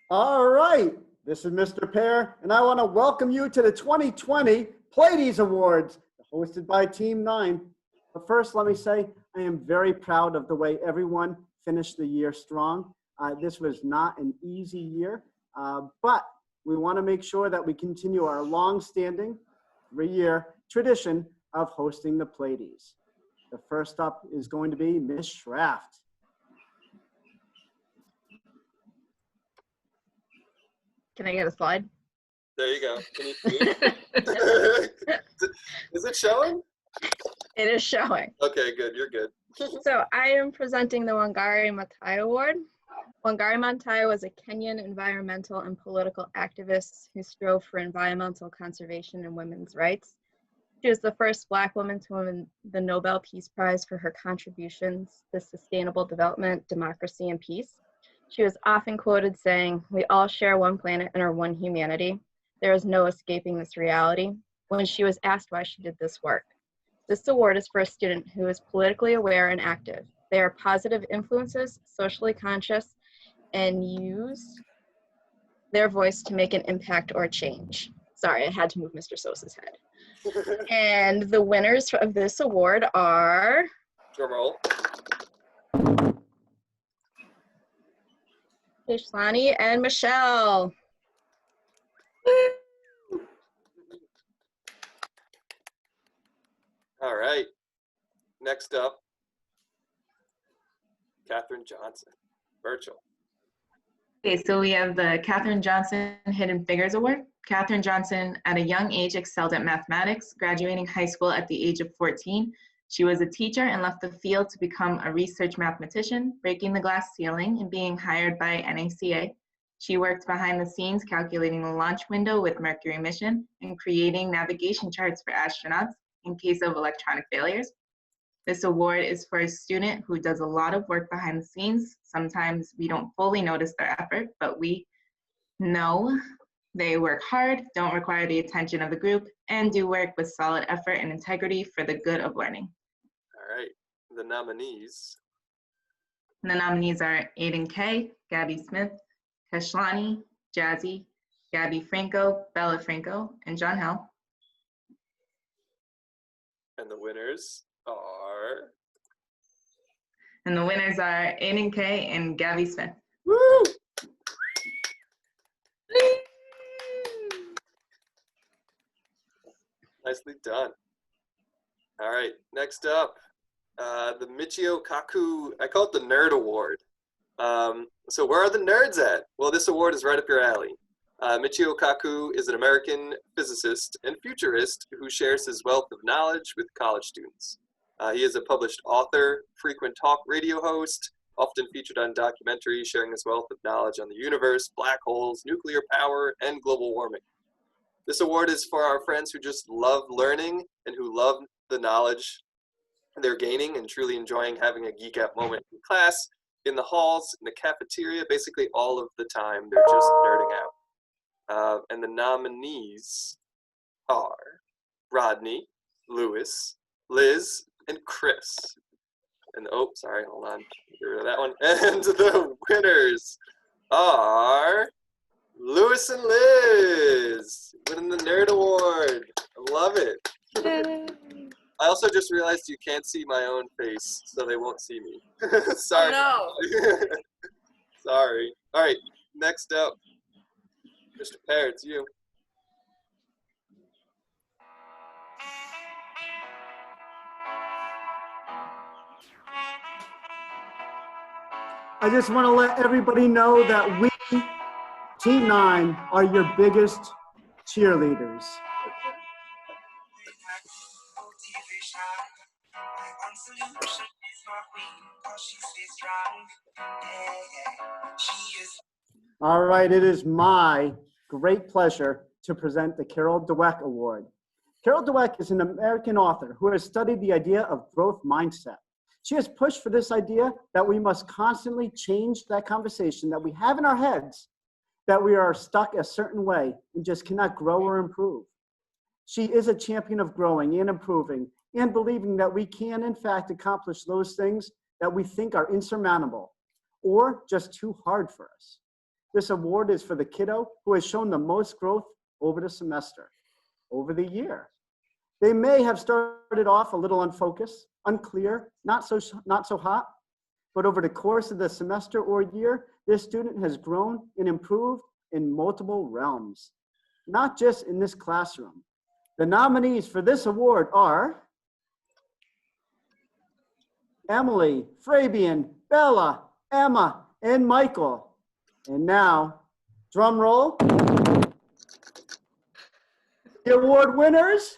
All right, this is Mr. Pear, and I want to welcome you to the 2020 Platey's Awards, hosted by Team 9. But first, let me say I am very proud of the way everyone finished the year strong. This was not an easy year, but we want to make sure that we continue our long-standing 3-year tradition of hosting the Platey's. The first up is going to be Miss Schraft. Can I get a slide? There you go. Can you see? Is it showing? It is showing. Okay, good. You're good. So I am presenting the Wangari Maathai Award. Wangari Maathai was a Kenyan environmental and political activist who strove for environmental conservation and women's rights. She was the first Black woman to win the Nobel Peace Prize for her contributions to sustainable development, democracy, and peace. She was often quoted saying, "We all share one planet and are one humanity. There is no escaping this reality," when she was asked why she did this work. This award is for a student who is politically aware and active. They are positive influences, socially conscious, and use their voice to make an impact or change. Sorry, I had to move Mr. Sossa's head. And the winners of this award are... Drum roll. Ishlani and Michelle. All right. Next up, Katherine Johnson, virtual. Okay, so we have the Katherine Johnson Hidden Figures Award. Katherine Johnson, at a young age, excelled at mathematics, graduating high school at the age of 14. She was a teacher and left the field to become a research mathematician, breaking the glass ceiling and being hired by NACA. She worked behind the scenes calculating the launch window with Mercury mission and creating navigation charts for astronauts in case of electronic failures. This award is for a student who does a lot of work behind the scenes. Sometimes we don't fully notice their effort, but we know they work hard, don't require the attention of the group, and do work with solid effort and integrity for the good of learning. All right, the nominees. And the nominees are Aiden Kay, Gabby Smith, Keshlani, Jazzy, Gabby Franco, Bella Franco, and John Hell. And the winners are... And the winners are Aiden Kay and Gabby Smith. Woo! Nicely done. All right, next up, the Michio Kaku, I call it the Nerd Award. So where are the nerds at? Well, this award is right up your alley. Michio Kaku is an American physicist and futurist who shares his wealth of knowledge with college students. He is a published author, frequent talk radio host, often featured on documentaries sharing his wealth of knowledge on the universe, black holes, nuclear power, and global warming. This award is for our friends who just love learning and who love the knowledge they're gaining and truly enjoying having a geek out moment in class, in the halls, in the cafeteria, basically all of the time. They're just nerding out. And the nominees are Rodney, Lewis, Liz, and Chris. And oh, sorry, hold on, get rid of that one. And the winners are Lewis and Liz, winning the Nerd Award. I love it. I also just realized you can't see my own face, so they won't see me. Sorry. Oh, no. Sorry. All right, next up, Mr. Pear, it's you. I just want to let everybody know that we, Team 9, are your biggest cheerleaders. All right, it is my great pleasure to present the Carol Dweck Award. Carol Dweck is an American author who has studied the idea of growth mindset. She has pushed for this idea that we must constantly change that conversation that we have in our heads, that we are stuck a certain way and just cannot grow or improve. She is a champion of growing and improving and believing that we can, in fact, accomplish those things that we think are insurmountable or just too hard for us. This award is for the kiddo who has shown the most growth over the semester, over the year. They may have started off a little unfocused, unclear, not so hot, but over the course of the semester or year, this student has grown and improved in multiple realms, not just in this classroom. The nominees for this award are Emily, Fabian, Bella, Emma, and Michael. And now, drum roll. The award winners,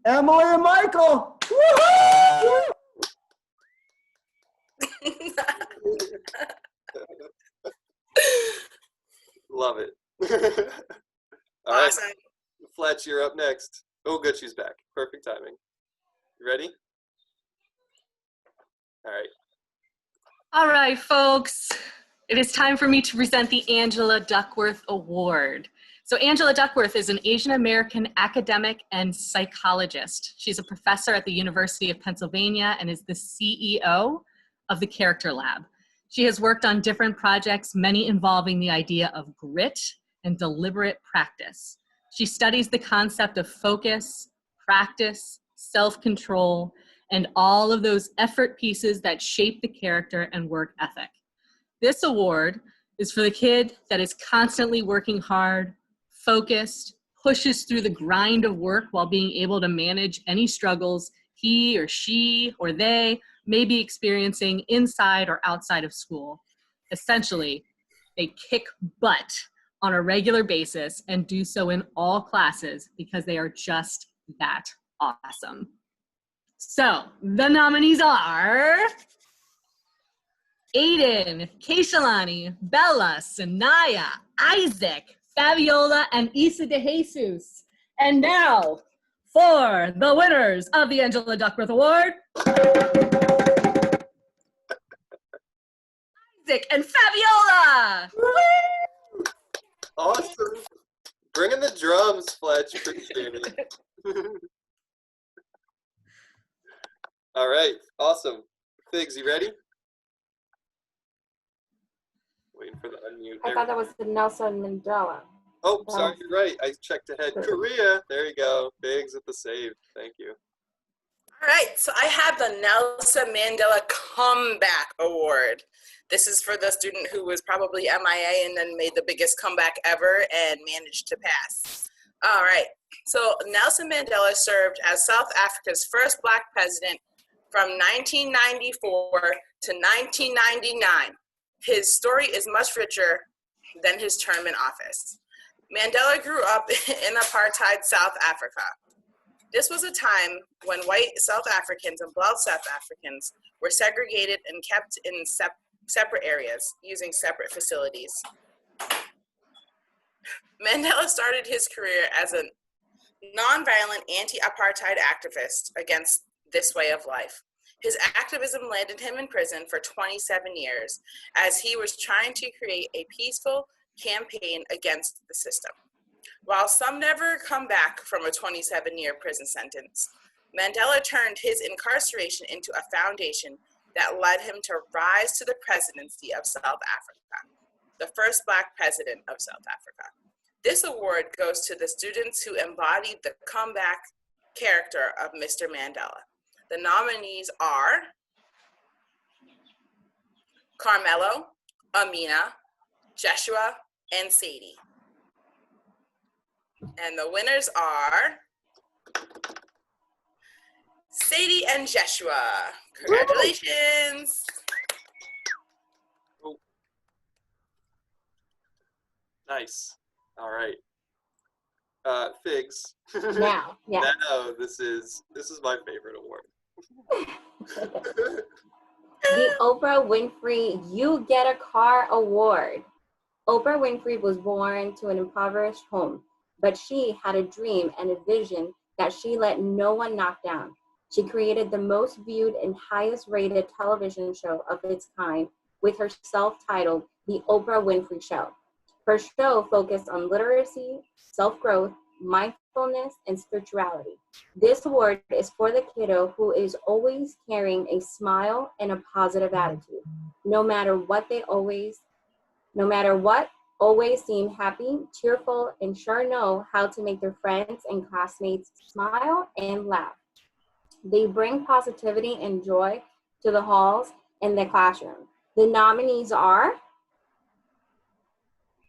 Emily and Michael. Woo-hoo! Love it. All right, Awesome. Fletch, you're up next. Oh, good, she's back. Perfect timing. You ready? All right. All right, folks. It is time for me to present the Angela Duckworth Award. So Angela Duckworth is an Asian American academic and psychologist. She's a professor at the University of Pennsylvania and is the CEO of the Character Lab. She has worked on different projects, many involving the idea of grit and deliberate practice. She studies the concept of focus, practice, self-control, and all of those effort pieces that shape the character and work ethic. This award is for the kid that is constantly working hard, focused, pushes through the grind of work while being able to manage any struggles he or she or they may be experiencing inside or outside of school. Essentially, they kick butt on a regular basis and do so in all classes because they are just that awesome. So the nominees are Aiden, Keishalani, Bella, Sanaya, Isaac, Fabiola, and Isa de Jesus. And now for the winners of the Angela Duckworth Award, Isaac and Fabiola. Awesome. Bring in the drums, Fletch. Appreciate it. All right. Awesome. Figs, you ready? Waiting for the unmute. I thought that was the Nelson Mandela. Oh, sorry, you're right. I checked ahead. Korea. There you go. Figs with the save. Thank you. All right, so I have the Nelson Mandela Comeback Award. This is for the student who was probably MIA and then made the biggest comeback ever and managed to pass. All right, so Nelson Mandela served as South Africa's first Black president from 1994 to 1999. His story is much richer than his term in office. Mandela grew up in apartheid South Africa. This was a time when white South Africans and black South Africans were segregated and kept in separate areas using separate facilities. Mandela started his career as a nonviolent anti-apartheid activist against this way of life. His activism landed him in prison for 27 years as he was trying to create a peaceful campaign against the system. While some never come back from a 27-year prison sentence, Mandela turned his incarceration into a foundation that led him to rise to the presidency of South Africa, the first Black president of South Africa. This award goes to the students who embodied the comeback character of Mr. Mandela. The nominees are Carmelo, Amina, Joshua, and Sadie. And the winners are Sadie and Joshua. Congratulations. Oh. Nice. All right. Figs. Now, yeah. No, this is my favorite award. The Oprah Winfrey You Get a Car Award. Oprah Winfrey was born to an impoverished home, but she had a dream and a vision that she let no one knock down. She created the most viewed and highest rated television show of its kind with her self-titled The Oprah Winfrey Show. Her show focused on literacy, self-growth, mindfulness, and spirituality. This award is for the kiddo who is always carrying a smile and a positive attitude, no matter what they always No matter what, always seem happy, cheerful, and sure know how to make their friends and classmates smile and laugh. They bring positivity and joy to the halls and the classroom. The nominees are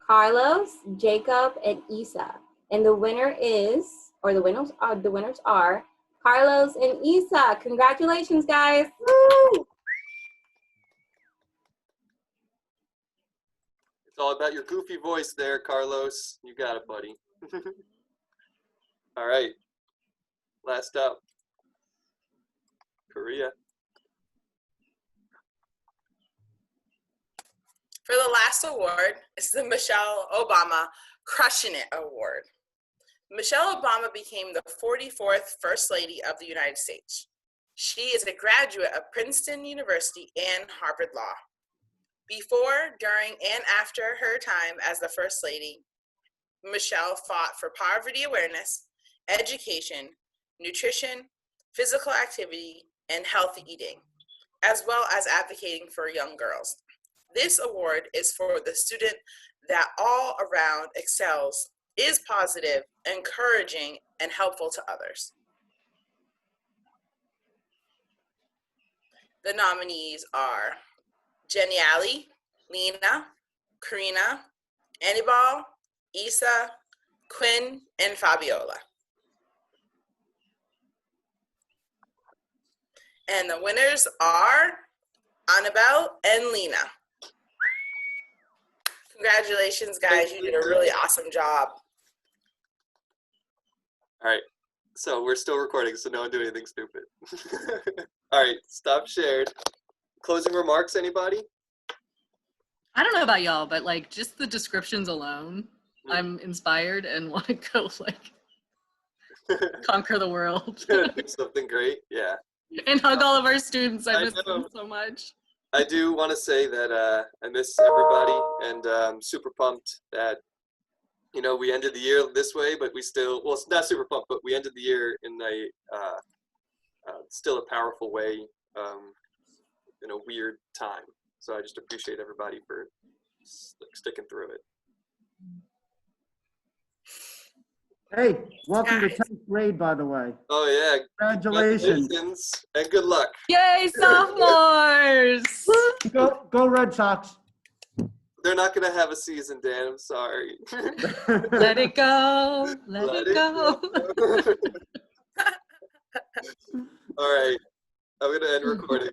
Carlos, Jacob, and Isa. And the winner is, or the winners are Carlos and Isa. Congratulations, guys. Woo! It's all about your goofy voice there, Carlos. You got it, buddy. All right. Last up, Korea. For the last award is the Michelle Obama Crushing It Award. Michelle Obama became the 44th First Lady of the United States. She is a graduate of Princeton University and Harvard Law. Before, during, and after her time as the First Lady, Michelle fought for poverty awareness, education, nutrition, physical activity, and healthy eating, as well as advocating for young girls. This award is for the student that all around excels, is positive, encouraging, and helpful to others. The nominees are Jenny Alley, Lena, Karina, Anibal, Isa, Quinn, and Fabiola. And the winners are Annabelle and Lena. Congratulations, guys. You did a really awesome job. All right. So we're still recording, so no one do anything stupid. All right. Stop shared. Closing remarks, anybody? I don't know about y'all, but like just the descriptions alone, I'm inspired and want to go like conquer the world. Do something great. Yeah. And hug all of our students. I miss know. them so much. I do want to say that I miss everybody, and I'm super pumped that, you know, we ended the year this way, but we still, well, it's not super pumped, but we ended the year in a still a powerful way, in a weird time. So I just appreciate everybody for sticking through it. Hey, welcome to 10th grade, by the way. Oh yeah. Congratulations. And good luck. Yay, sophomores! Go Red Sox. They're not going to have a season, Dan. I'm sorry. Let it go. Let it go. All right. I'm going to end recording.